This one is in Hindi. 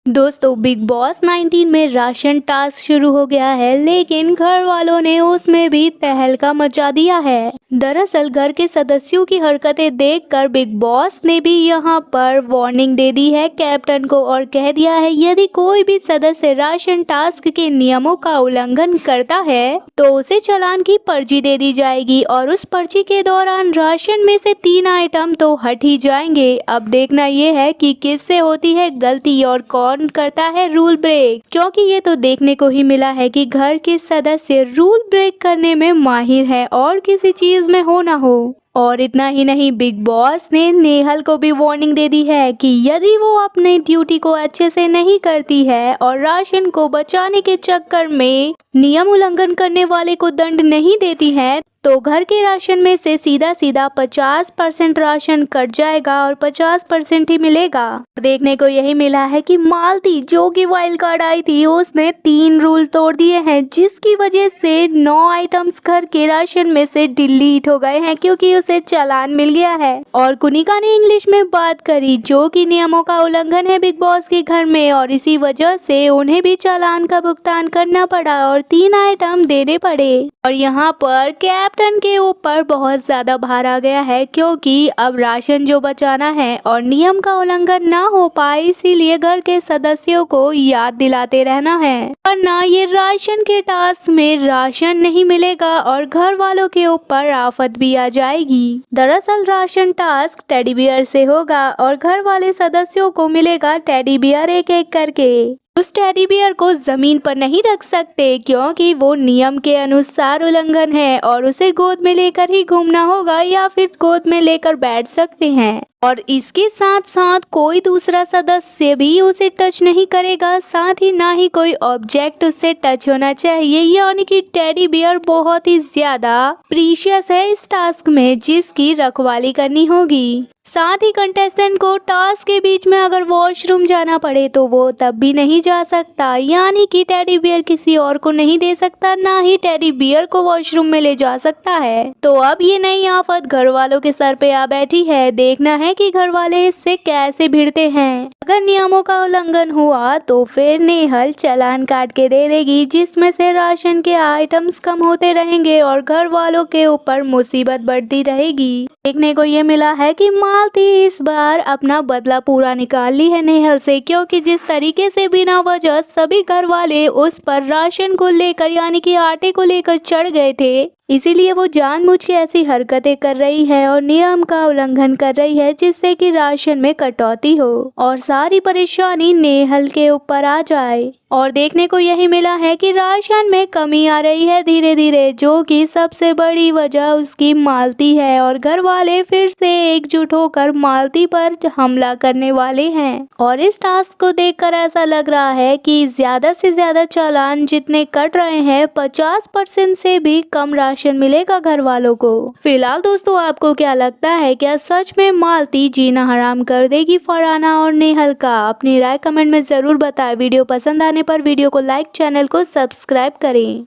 दोस्तों बिग बॉस 19 में राशन टास्क शुरू हो गया है, लेकिन घर वालों ने उसमें भी तहलका मचा दिया है। दरअसल घर के सदस्यों की हरकतें देखकर बिग बॉस ने भी यहां पर वार्निंग दे दी है कैप्टन को और कह दिया है यदि कोई भी सदस्य राशन टास्क के नियमों का उल्लंघन करता है तो उसे चालान की पर्ची दे दी जाएगी और उस पर्ची के दौरान राशन में से 3 आइटम तो हट ही जाएंगे। अब देखना ये है कि किससे होती है गलती और कौन करता है रूल ब्रेक, क्योंकि ये तो देखने को ही मिला है कि घर के सदस्य रूल ब्रेक करने में माहिर है और किसी चीज में हो ना हो। और इतना ही नहीं, बिग बॉस ने नेहल को भी वार्निंग दे दी है कि यदि वो अपने ड्यूटी को अच्छे से नहीं करती है और राशन को बचाने के चक्कर में नियम उल्लंघन करने वाले को दंड नहीं देती है तो घर के राशन में से सीधा 50% राशन कट जाएगा और 50% ही मिलेगा। देखने को यही मिला है कि मालती जो कि वाइल्ड कार्ड आई थी उसने 3 रूल तोड़ दिए हैं, जिसकी वजह से 9 आइटम्स घर के राशन में से डिलीट हो गए हैं क्योंकि उसे चालान मिल गया है। और कुनिका ने इंग्लिश में बात करी जो कि नियमों का उल्लंघन है बिग बॉस के घर में, और इसी वजह से उन्हें भी चालान का भुगतान करना पड़ा और 3 आइटम देने पड़े। और यहाँ पर कैप्टन के ऊपर बहुत ज्यादा भार आ गया है क्योंकि अब राशन जो बचाना है और नियम का उल्लंघन ना हो पाए, इसीलिए घर के सदस्यों को याद दिलाते रहना है, वरना ये राशन के टास्क में राशन नहीं मिलेगा और घर वालों के ऊपर आफत भी आ जाएगी। दरअसल राशन टास्क टेडी बियर से होगा और घर वाले सदस्यों को मिलेगा टेडी बियर एक एक करके। उस टेडी बियर को जमीन पर नहीं रख सकते क्योंकि वो नियम के अनुसार उल्लंघन है और उसे गोद में लेकर ही घूमना होगा या फिर गोद में लेकर बैठ सकते हैं। और इसके साथ साथ कोई दूसरा सदस्य भी उसे टच नहीं करेगा, साथ ही ना ही कोई ऑब्जेक्ट उससे टच होना चाहिए, यानी कि टेडी बियर बहुत ही ज्यादा प्रीशियस है इस टास्क में जिसकी रखवाली करनी होगी। साथ ही कंटेस्टेंट को टास्क के बीच में अगर वॉशरूम जाना पड़े तो वो तब भी नहीं जा सकता, यानी कि टेडी बियर किसी और को नहीं दे सकता, ना ही टेडी बियर को वॉशरूम में ले जा सकता है। तो अब ये नई आफत घर वालों के सर पे आ बैठी है, देखना है कि घर वाले इससे कैसे भिड़ते हैं। अगर नियमों का उल्लंघन हुआ तो फिर नेहल चालान काट के दे देगी, जिसमें से राशन के आइटम्स कम होते रहेंगे और घर वालों के ऊपर मुसीबत बढ़ती रहेगी। देखने को ये मिला है कि मालती इस बार अपना बदला पूरा निकाल ली है नेहल से, क्योंकि जिस तरीके से बिना वजह सभी घर वाले उस पर राशन को लेकर यानी कि आटे को लेकर चढ़ गए थे, इसीलिए वो जानबूझ के ऐसी हरकतें कर रही है और नियम का उल्लंघन कर रही है जिससे कि राशन में कटौती हो और सारी परेशानी नेहल के ऊपर आ जाए। और देखने को यही मिला है कि राशन में कमी आ रही है धीरे धीरे, जो कि सबसे बड़ी वजह उसकी मालती है और घर वाले फिर से एकजुट होकर मालती पर हमला करने वाले हैं। और इस टास्क को देखकर ऐसा लग रहा है कि ज्यादा से ज्यादा चालान जितने कट रहे हैं 50% से भी कम राशन मिलेगा घर वालों को। फिलहाल दोस्तों आपको क्या लगता है, क्या सच में मालती जीना हराम कर देगी फरहाना और नेहल का? अपनी राय कमेंट में जरूर बताएं। वीडियो पसंद आने पर वीडियो को लाइक, चैनल को सब्सक्राइब करें।